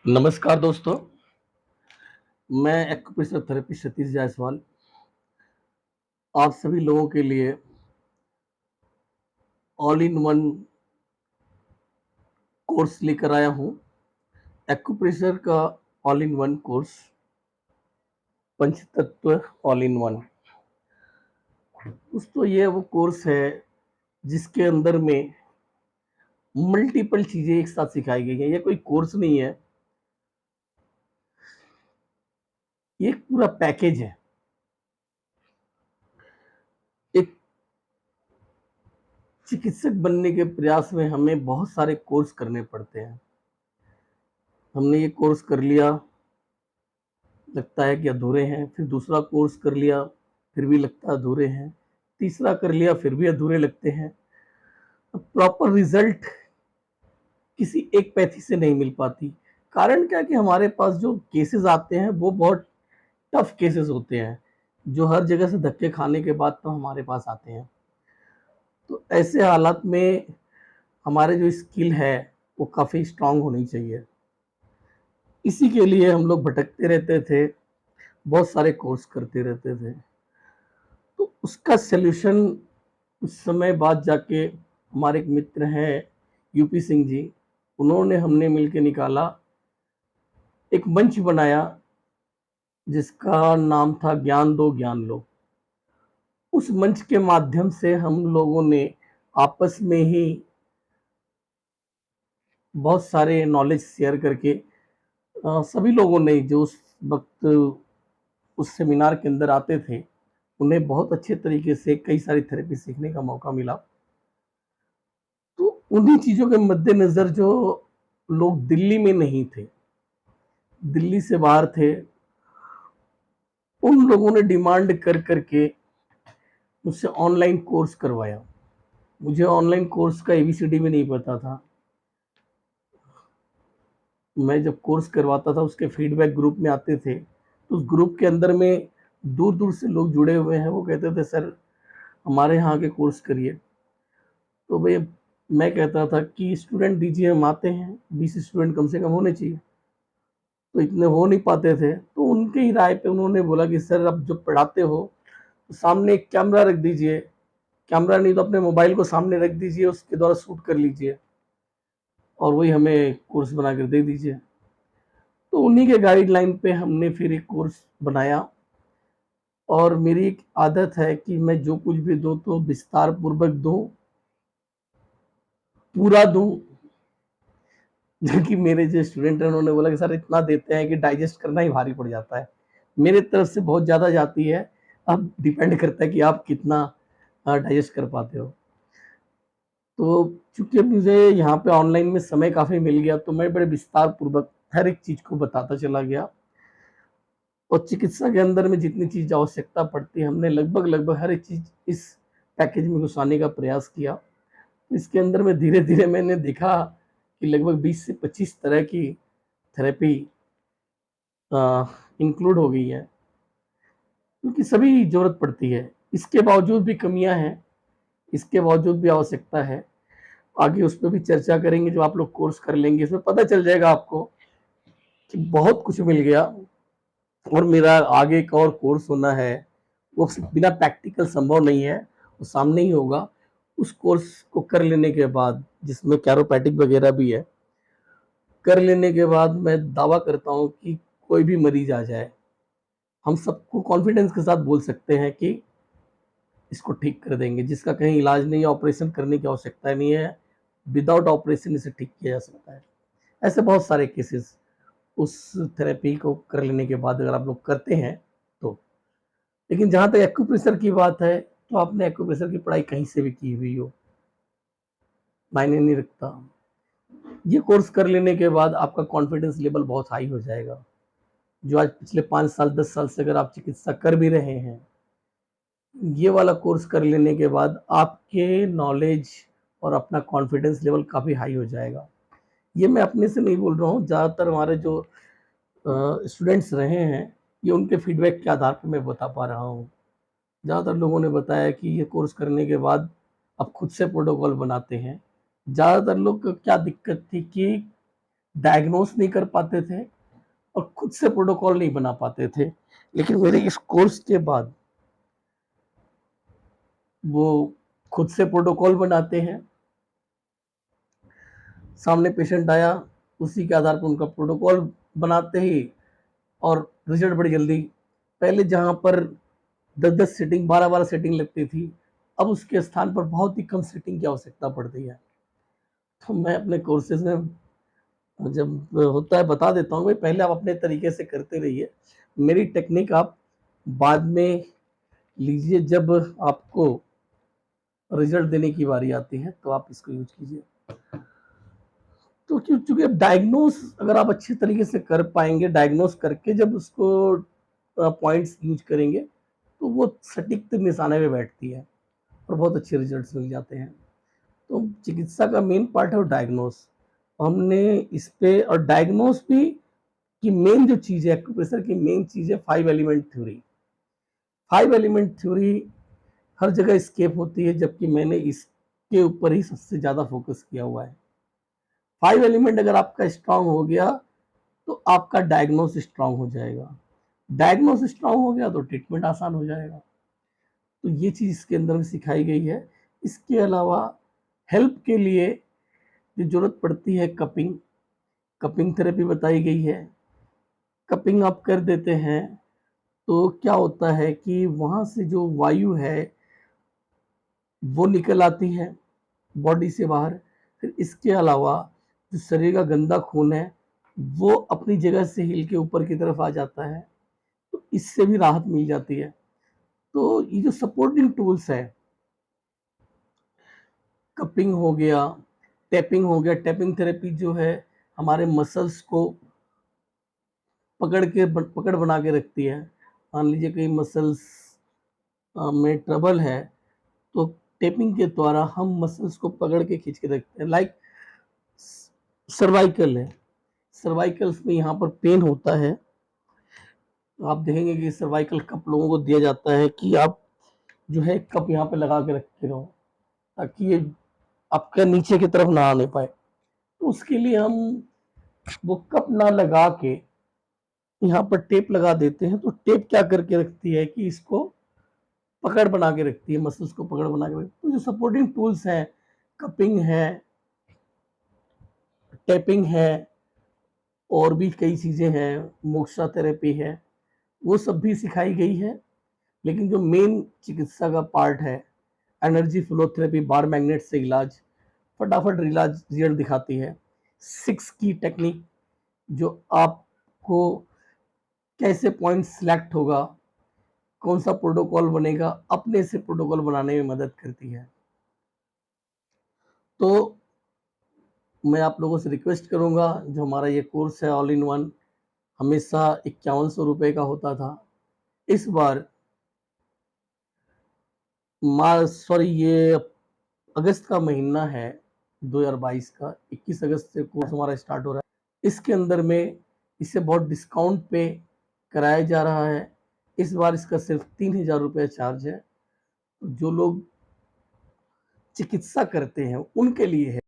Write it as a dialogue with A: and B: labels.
A: नमस्कार दोस्तों, मैं एक्यूप्रेशर थेरेपिस्ट सतीश जायसवाल आप सभी लोगों के लिए ऑल इन वन कोर्स लेकर आया हूँ। एक्यूप्रेशर का ऑल इन वन कोर्स पंचतत्व ऑल इन वन। दोस्तों ये वो कोर्स है जिसके अंदर में मल्टीपल चीजें एक साथ सिखाई गई हैं। ये कोई कोर्स नहीं है, ये एक पूरा पैकेज है। एक चिकित्सक बनने के प्रयास में हमें बहुत सारे कोर्स करने पड़ते हैं। हमने ये कोर्स कर लिया, लगता है कि अधूरे हैं, फिर दूसरा कोर्स कर लिया, फिर भी लगता है अधूरे हैं, तीसरा कर लिया, फिर भी अधूरे लगते हैं। प्रॉपर रिजल्ट किसी एक पैथी से नहीं मिल पाती। कारण क्या है कि हमारे पास जो केसेस आते हैं वो बहुत टफ केसेस होते हैं, जो हर जगह से धक्के खाने के बाद तो हमारे पास आते हैं। तो ऐसे हालात में हमारे जो स्किल है वो काफ़ी स्ट्रांग होनी चाहिए। इसी के लिए हम लोग भटकते रहते थे, बहुत सारे कोर्स करते रहते थे। तो उसका सॉल्यूशन कुछ समय बाद जाके हमारे एक मित्र हैं यूपी सिंह जी, उन्होंने हमने मिलके निकाला, एक मंच बनाया जिसका नाम था ज्ञान दो ज्ञान लो। उस मंच के माध्यम से हम लोगों ने आपस में ही बहुत सारे नॉलेज शेयर करके सभी लोगों ने जो उस वक्त उस सेमिनार के अंदर आते थे, उन्हें बहुत अच्छे तरीके से कई सारी थेरेपी सीखने का मौका मिला। तो उन्हीं चीज़ों के मद्देनज़र जो लोग दिल्ली में नहीं थे, दिल्ली से बाहर थे, उन लोगों ने डिमांड कर के मुझसे ऑनलाइन कोर्स करवाया। मुझे ऑनलाइन कोर्स का एबीसीडी भी नहीं पता था। मैं जब कोर्स करवाता था उसके फीडबैक ग्रुप में आते थे, तो उस ग्रुप के अंदर में दूर-दूर से लोग जुड़े हुए हैं, वो कहते थे सर हमारे यहाँ के कोर्स करिए। तो भई मैं कहता था कि स्टूडेंट दीजिए, हम आते हैं, 20 स्टूडेंट कम से कम होने चाहिए। तो इतने हो नहीं पाते थे, तो उनके ही राय पे उन्होंने बोला कि सर आप जब पढ़ाते हो तो सामने एक कैमरा रख दीजिए, कैमरा नहीं तो अपने मोबाइल को सामने रख दीजिए, उसके द्वारा शूट कर लीजिए और वही हमें कोर्स बना कर दे दीजिए। तो उन्हीं के गाइडलाइन पे हमने फिर एक कोर्स बनाया और मेरी एक आदत है कि मैं जो कुछ भी दूँ तो विस्तार पूर्वक दूँ, पूरा दूँ। जो कि मेरे जो स्टूडेंट हैं उन्होंने बोला कि सर इतना देते हैं कि डाइजेस्ट करना ही भारी पड़ जाता है। मेरे तरफ से बहुत ज़्यादा जाती है, अब डिपेंड करता है कि आप कितना डाइजेस्ट कर पाते हो। तो चूँकि मुझे यहाँ पे ऑनलाइन में समय काफ़ी मिल गया तो मैं बड़े विस्तार पूर्वक हर एक चीज़ को बताता चला गया और चिकित्सा के अंदर में जितनी चीज़ आवश्यकता पड़ती है हमने लगभग हर एक चीज़ इस पैकेज में घुसाने का प्रयास किया। इसके अंदर में धीरे-धीरे मैंने देखा कि लगभग 20 से 25 तरह की थेरेपी अ, इंक्लूड हो गई है, क्योंकि सभी ज़रूरत पड़ती है। इसके बावजूद भी कमियाँ हैं, इसके बावजूद भी आवश्यकता है। आगे उस पे भी चर्चा करेंगे, जो आप लोग कोर्स कर लेंगे, इसमें पता चल जाएगा आपको कि बहुत कुछ मिल गया और मेरा आगे एक और कोर्स होना है, वो बिना प्रैक्टिकल संभव नहीं है, वो सामने ही होगा। उस कोर्स को कर लेने के बाद, जिसमें कैरोप्रैक्टिक वगैरह भी है, कर लेने के बाद मैं दावा करता हूँ कि कोई भी मरीज़ आ जाए, हम सबको कॉन्फिडेंस के साथ बोल सकते हैं कि इसको ठीक कर देंगे, जिसका कहीं इलाज नहीं है, ऑपरेशन करने की आवश्यकता नहीं है, विदाउट ऑपरेशन इसे ठीक किया जा सकता है। ऐसे बहुत सारे केसेस उस थेरेपी को कर लेने के बाद अगर आप लोग करते हैं तो। लेकिन जहाँ तक एक्यूप्रेशर की बात है, तो आपने एक्यूप्रेशर की पढ़ाई कहीं से भी की हुई हो, मायने नहीं रखता। ये कोर्स कर लेने के बाद आपका कॉन्फिडेंस लेवल बहुत हाई हो जाएगा। जो आज पिछले 5 साल, 10 साल से अगर आप चिकित्सा कर भी रहे हैं, ये वाला कोर्स कर लेने के बाद आपके नॉलेज और अपना कॉन्फिडेंस लेवल काफ़ी हाई हो जाएगा। ये मैं अपने से नहीं बोल रहा हूँ, ज़्यादातर हमारे जो स्टूडेंट्स रहे हैं, ये उनके फीडबैक के आधार पे मैं बता पा रहा हूँ। ज़्यादातर लोगों ने बताया कि ये कोर्स करने के बाद अब खुद से प्रोटोकॉल बनाते हैं। ज़्यादातर लोग को क्या दिक्कत थी कि डायग्नोस नहीं कर पाते थे और खुद से प्रोटोकॉल नहीं बना पाते थे। लेकिन मेरे इस कोर्स के बाद वो खुद से प्रोटोकॉल बनाते हैं। सामने पेशेंट आया, उसी के आधार पर उनका प्रोटोकॉल बनाते ही और रिजल्ट बड़ी जल्दी। पहले जहाँ पर 10-10 सीटिंग 12-12 सीटिंग लगती थी, अब उसके स्थान पर बहुत ही कम सीटिंग की आवश्यकता पड़ती है। तो मैं अपने कोर्सेज में जब होता है बता देता हूँ भाई पहले आप अपने तरीके से करते रहिए, मेरी टेक्निक आप बाद में लीजिए, जब आपको रिजल्ट देने की बारी आती है तो आप इसको यूज कीजिए। तो चूंकि अब डायग्नोस अगर आप अच्छे तरीके से कर पाएंगे, डायग्नोस करके जब उसको पॉइंट्स यूज करेंगे तो वो सटीक निशाने पे बैठती है और बहुत अच्छे रिजल्ट्स मिल जाते हैं। तो चिकित्सा का मेन पार्ट है डायग्नोस। हमने इस पे और डायग्नोस भी की मेन जो चीज है, एक्यूप्रेशर की मेन चीज है 5 एलिमेंट थ्योरी। 5 एलिमेंट थ्योरी हर जगह स्केप होती है, जबकि मैंने इसके ऊपर ही सबसे ज्यादा फोकस किया हुआ है। 5 एलिमेंट अगर आपका स्ट्रांग हो गया तो आपका डायग्नोस स्ट्रांग हो जाएगा, डायग्नोस स्ट्रांग हो गया तो ट्रीटमेंट आसान हो जाएगा। तो ये चीज इसके अंदर में सिखाई गई है। इसके अलावा हेल्प के लिए जो जरूरत पड़ती है, कपिंग कपिंग थेरेपी बताई गई है। कपिंग आप कर देते हैं तो क्या होता है कि वहां से जो वायु है वो निकल आती है बॉडी से बाहर। फिर इसके अलावा जो शरीर का गंदा खून है वो अपनी जगह से हिल के ऊपर की तरफ आ जाता है, तो इससे भी राहत मिल जाती है। तो ये जो सपोर्टिंग टूल्स है, कपिंग हो गया, टैपिंग हो गया। टैपिंग थेरेपी जो है हमारे मसल्स को पकड़ बना के रखती है। मान लीजिए कहीं मसल्स में ट्रबल है तो टेपिंग के द्वारा हम मसल्स को पकड़ के खींच के रखते हैं। लाइक सर्वाइकल है, सर्वाइकल्स में यहाँ पर पेन होता है, आप देखेंगे कि सर्वाइकल कप लोगों को दिया जाता है कि आप जो है कप यहाँ पे लगा के रखे रहो ताकि ये आपका नीचे की तरफ ना आने पाए। तो उसके लिए हम वो कप ना लगा के यहाँ पर टेप लगा देते हैं। तो टेप क्या करके रखती है कि इसको पकड़ बना के रखती है, मसल्स को पकड़ बना के रखती है। तो जो सपोर्टिंग टूल्स हैं, कपिंग है, टेपिंग है और भी कई चीजें हैं, मोक्सा थेरेपी है, वो सब भी सिखाई गई है। लेकिन जो मेन चिकित्सा का पार्ट है, energy flow therapy, bar magnet से इलाज, फटाफट इलाज रिजल्ट दिखाती है। 6 की टेक्निक जो आपको कैसे पॉइंट सिलेक्ट होगा, कौन सा प्रोटोकॉल बनेगा, अपने से प्रोटोकॉल बनाने में मदद करती है। तो मैं आप लोगों से रिक्वेस्ट करूंगा, जो हमारा ये कोर्स है ऑल इन वन, हमेशा 5100 रुपये का होता था, इस बार ये अगस्त का महीना है 2022 का, 21 अगस्त से कोर्स हमारा स्टार्ट हो रहा है। इसके अंदर में इसे बहुत डिस्काउंट पे कराया जा रहा है। इस बार इसका सिर्फ 3000 रुपये चार्ज है। जो लोग चिकित्सा करते हैं उनके लिए है।